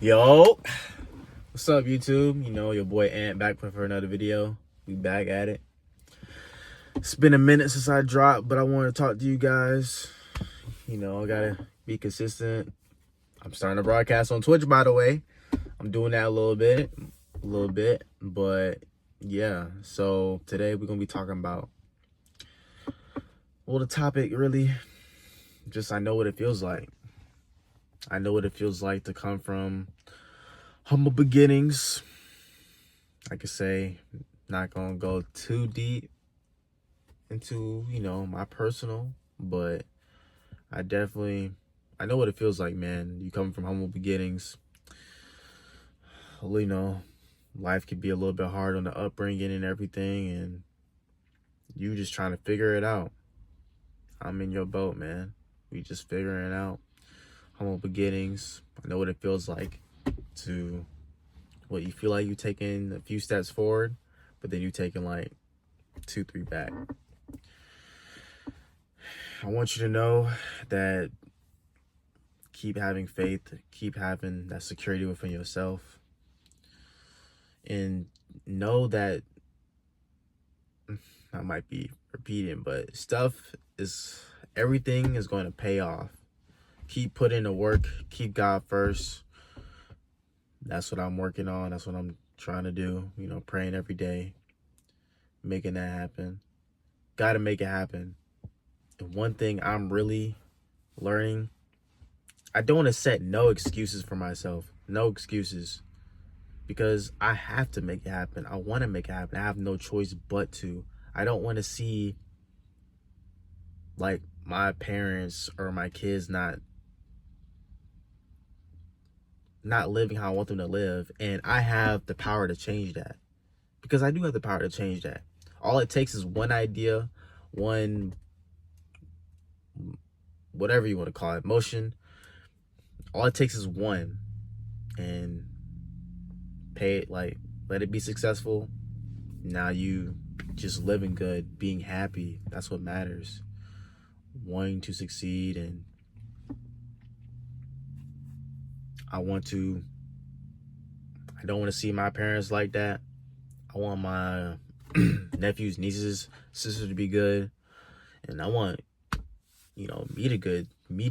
Yo, what's up, YouTube? You know, your boy Ant back for another video. We back at it. It's been a minute since I dropped, but I want to talk to you guys. You know, I gotta be consistent. I'm starting to broadcast on Twitch, by the way. I'm doing that a little bit, but yeah. So today we're gonna be talking about, well, the topic really, just I know what it feels like. I know what it feels like to come from humble beginnings. I could say, not gonna go too deep into, you know, my personal, but I know what it feels like, man. You come from humble beginnings. You know, life could be a little bit hard on the upbringing and everything, and you just trying to figure it out. I'm in your boat, man. We just figuring it out. Humble beginnings. I know what it feels like to, what you feel like you taking a few steps forward, but then you taking like 2-3 back. I want you to know that keep having faith, keep having that security within yourself, and know that, I might be repeating, but everything is going to pay off. Keep putting the work, keep God first. That's what I'm working on. That's what I'm trying to do. You know, praying every day, making that happen. Got to make it happen. And one thing I'm really learning, I don't want to set no excuses for myself. No excuses. Because I have to make it happen. I want to make it happen. I have no choice but to. I don't want to see, like, my parents or my kids not living how I want them to live. And I have the power to change that. Because I do have the power to change that. All it takes is one idea, one, whatever you want to call it, motion. All it takes is one. And pay it, like, let it be successful. Now you just living good, being happy. That's what matters. Wanting to succeed. And I don't want to see my parents like that. I want my nephews, nieces, sisters to be good. And I want, you know, me to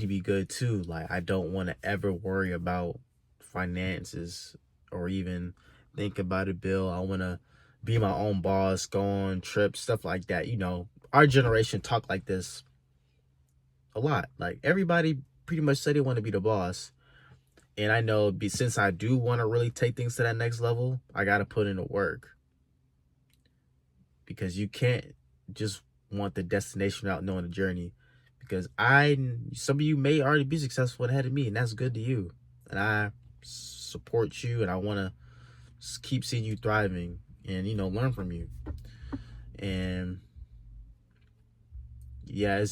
be good too. Like, I don't want to ever worry about finances or even think about a bill. I want to be my own boss, go on trips, stuff like that. You know, our generation talk like this a lot. Like, everybody pretty much say they want to be the boss. And I know, since I do want to really take things to that next level, I got to put in the work. Because you can't just want the destination without knowing the journey. Because some of you may already be successful ahead of me, and that's good to you. And I support you, and I want to keep seeing you thriving and, you know, learn from you. And yeah,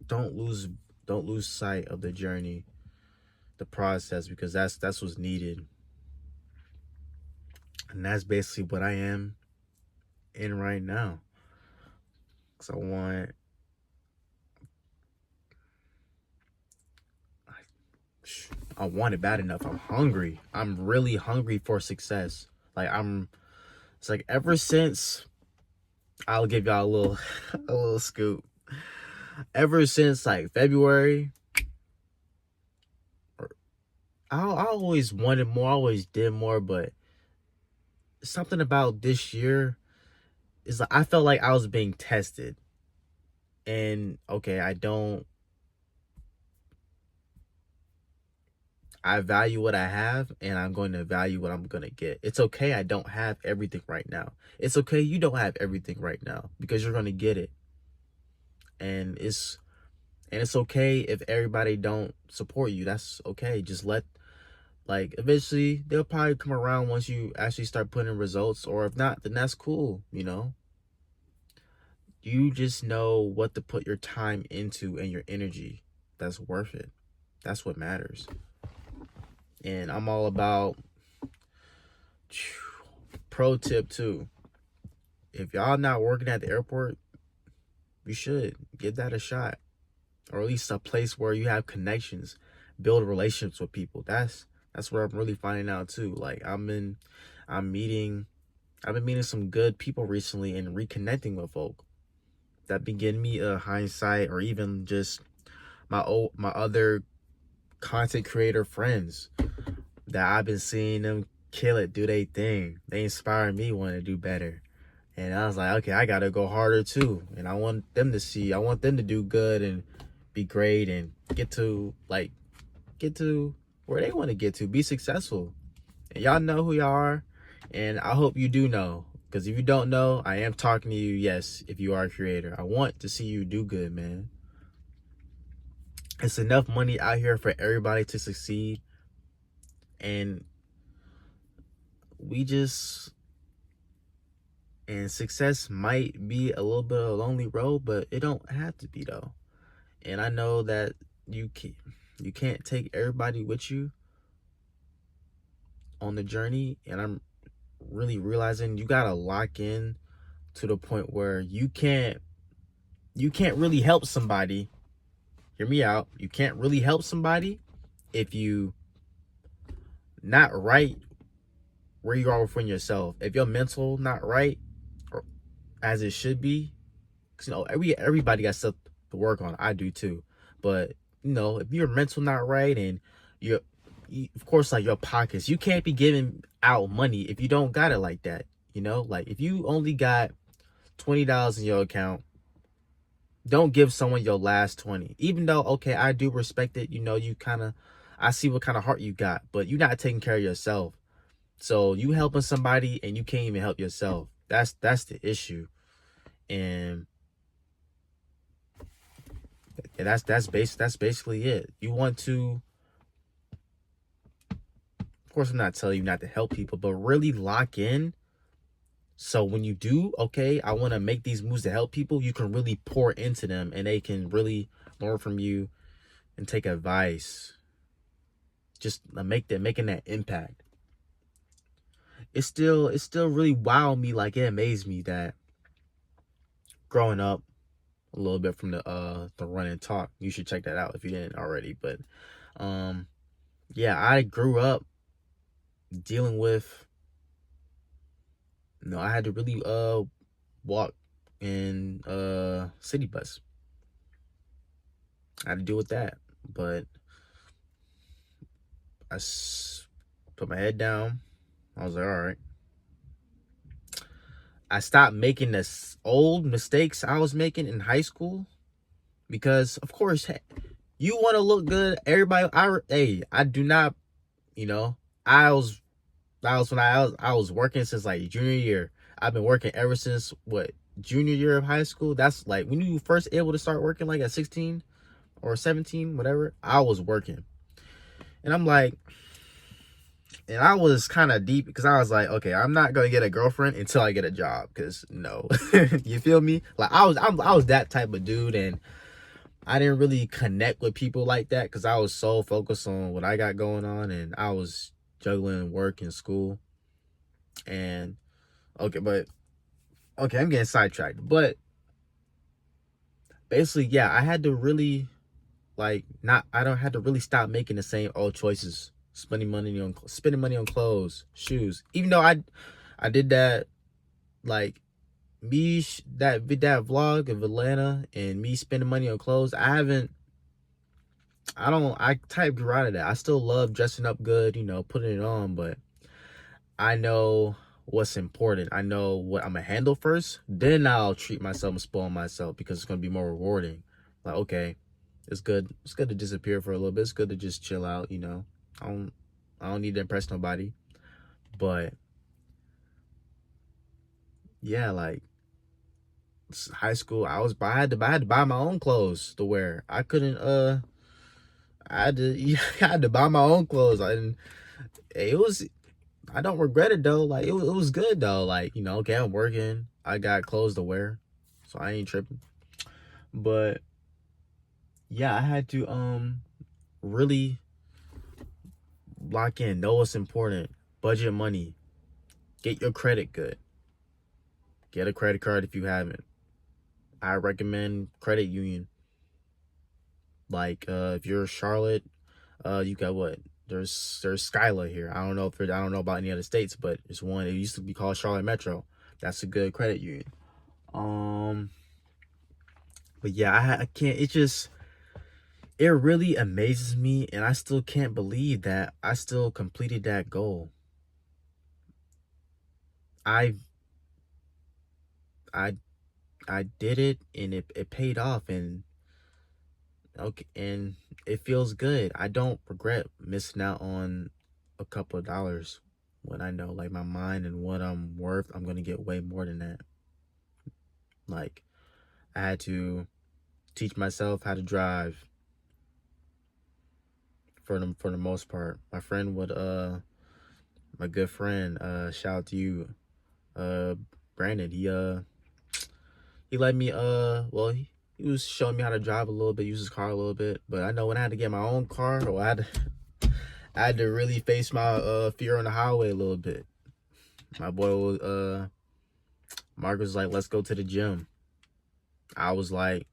don't lose sight of the journey, the process, because that's what's needed. And that's basically what I am in right now. Because I want it bad enough. I'm hungry. I'm really hungry for success. Like, it's like ever since, I'll give y'all a little scoop. Ever since like February, I always wanted more, I always did more, but something about this year is like I felt like I was being tested. And okay, I value what I have, and I'm going to value what I'm going to get. It's okay I don't have everything right now. It's okay you don't have everything right now, because you're going to get it. And it's okay if everybody don't support you. That's okay. Just like, eventually they'll probably come around once you actually start putting in results, or if not, then that's cool, you know. You just know what to put your time into and your energy. That's worth it. That's what matters. And I'm all about, pro tip too, if y'all not working at the airport, you should give that a shot. or at least a place where you have connections, build relationships with people. That's where I'm really finding out too. Like I'm meeting I've been meeting some good people recently and reconnecting with folk that been getting me a hindsight, or even just my other content creator friends that I've been seeing them kill it, do they thing. They inspire me want to do better. And I was like, okay, I gotta go harder too. And I want them to do good and be great and get to where they want to get to, be successful. And y'all know who y'all are. And I hope you do know. Because if you don't know, I am talking to you, yes, if you are a creator. I want to see you do good, man. It's enough money out here for everybody to succeed. And success might be a little bit of a lonely road, but it don't have to be though. And I know that you can't take everybody with you on the journey. And I'm really realizing you gotta lock in to the point where you can't really help somebody. Hear me out. You can't really help somebody if you not right where you are within yourself. If your mental not right, or as it should be, because everybody got stuff to work on. I do too. But if your mental not right, and of course, like your pockets, you can't be giving out money if you don't got it like that. Like if you only got $20 in your account, don't give someone your last 20. Even though, okay, I do respect it. I see what kind of heart you got, but you're not taking care of yourself. So you helping somebody and you can't even help yourself. That's the issue. And that's basically it. You want to, of course, I'm not telling you not to help people, but really lock in. So when you do, okay, I want to make these moves to help people, you can really pour into them and they can really learn from you and take advice. Just making that impact. It still really wowed me. Like, it amazed me that growing up a little bit from the Run and Talk, you should check that out if you didn't already. But yeah, I grew up dealing with, I had to really walk in city bus. I had to deal with that, but I put my head down. I was like, all right. I stopped making the old mistakes I was making in high school, because of course you want to look good. Everybody, I do not, I was when I was working since like junior year. I've been working ever since junior year of high school. That's like when you first able to start working, like at 16 or 17, whatever. I was working, and I was kind of deep, because I was like, okay, I'm not gonna get a girlfriend until I get a job, because no, you feel me? Like I was that type of dude, and I didn't really connect with people like that because I was so focused on what I got going on, and I was juggling work and school. And I'm getting sidetracked. But basically, yeah, I had to really I don't have to really stop making the same old choices, spending money on clothes, shoes. Even though I did that, like that vlog of Atlanta and me spending money on clothes, I typed right out of that. I still love dressing up good, putting it on, but I know what's important. I know what I'm gonna handle first. Then I'll treat myself and spoil myself, because it's gonna be more rewarding. Like, okay, it's good. It's good to disappear for a little bit. It's good to just chill out, I don't need to impress nobody. But yeah, like high school, I had to buy my own clothes to wear. I couldn't I had to buy my own clothes. I don't regret it though. Like it was good though. Like, okay, I'm working. I got clothes to wear, so I ain't tripping. But yeah, I had to really lock in, know what's important, budget money, get your credit good. Get a credit card if you haven't. I recommend credit union. Like if you're Charlotte, you got what? There's Skyla here. I don't know if I don't know about any other states, but it's one. It used to be called Charlotte Metro. That's a good credit union. But yeah, I can't. It really amazes me, and I still can't believe that I still completed that goal. I I I did it, and it paid off, and okay, and it feels good. I don't regret missing out on a couple of dollars when I know like my mind and what I'm worth. I'm gonna get way more than that. Like I had to teach myself how to drive for the most part. My friend would my good friend shout out to you Brandon. He let me well he was showing me how to drive a little bit, use his car a little bit. But I know when I had to get my own car, or I had to really face my fear on the highway a little bit. My boy was Mark was like, let's go to the gym. I was like,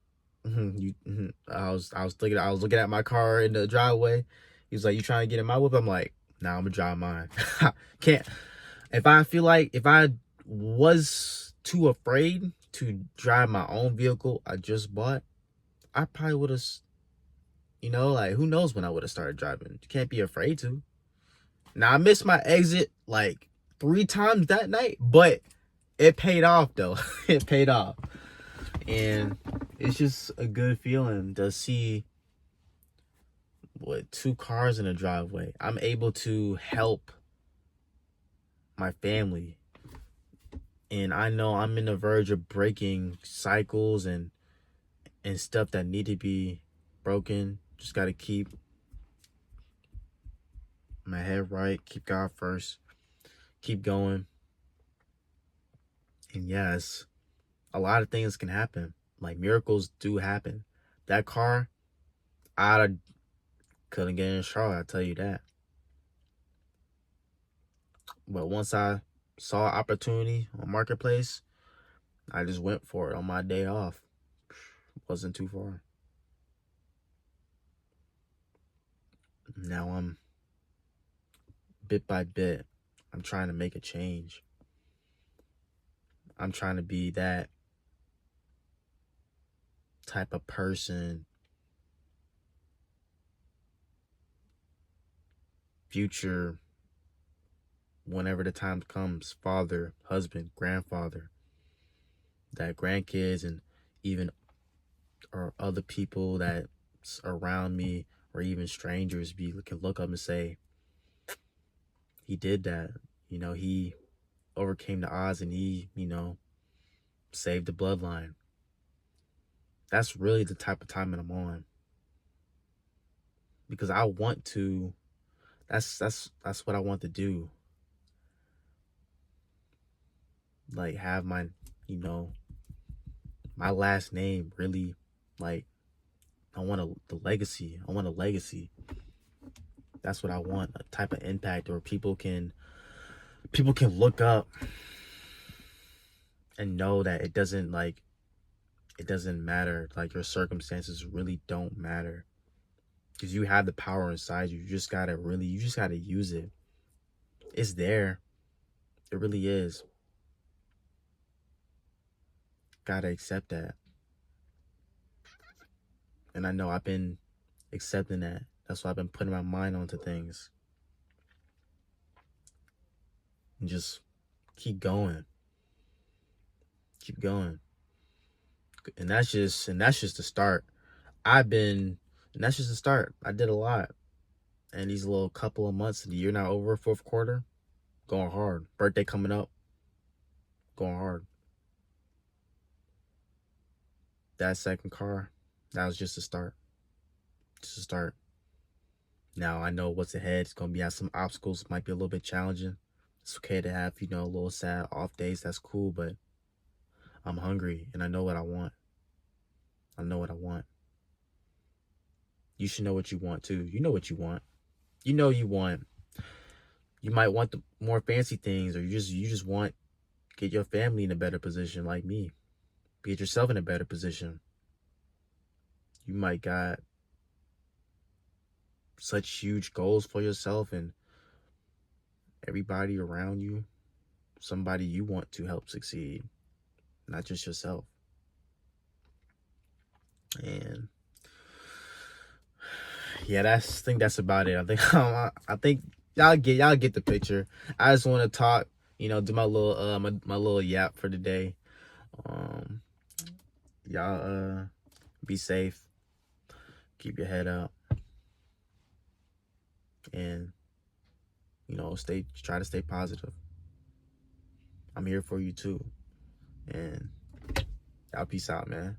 I was looking at my car in the driveway. He was like, you trying to get in my whip? I'm like, nah, I'm gonna drive mine. Can't. If I feel like if I was too afraid to drive my own vehicle I just bought, I probably would have, like who knows when I would have started driving. You can't be afraid to. Now I missed my exit like 3 times that night, but it paid off though. It paid off. And it's just a good feeling to see what 2 cars in a driveway. I'm able to help my family. And I know I'm in the verge of breaking cycles and stuff that need to be broken. Just got to keep my head right, keep God first, keep going. And yes, a lot of things can happen. Like miracles do happen. That car, I couldn't get in Charlotte, I'll tell you that. But once I saw an opportunity on Marketplace, I just went for it on my day off. Wasn't too far. Now I'm bit by bit, I'm trying to make a change. I'm trying to be that type of person, future, whenever the time comes, father, husband, grandfather, that grandkids and even or other people that's around me or even strangers can look up and say, he did that. He overcame the odds and he, saved the bloodline. That's really the type of time that I'm on. Because I want to, that's what I want to do. Like have my, my last name really, like, I want the legacy. I want a legacy. That's what I want, a type of impact where people can look up and know that it doesn't matter. Like your circumstances really don't matter. Because you have the power inside you. You just gotta use it. It's there. It really is. Gotta accept that. And I know I've been accepting that. That's why I've been putting my mind onto things. And just keep going. Keep going. And that's just the start. And that's just the start. I did a lot. And these little couple of months, the year now over, fourth quarter, going hard. Birthday coming up, going hard. That second car, that was just a start. Just a start. Now I know what's ahead. It's gonna be have some obstacles, might be a little bit challenging. It's okay to have, a little sad off days. That's cool, but I'm hungry and I know what I want. I know what I want. You should know what you want too. You know what you want. You might want the more fancy things, or you just want get your family in a better position like me. Get yourself in a better position. You might got such huge goals for yourself and everybody around you, somebody you want to help succeed, not just yourself. And yeah, I think that's about it. I think y'all get the picture. I just want to talk, do my little my little yap for the day. Y'all be safe, keep your head up, and try to stay positive. I'm here for you too, and y'all peace out, man.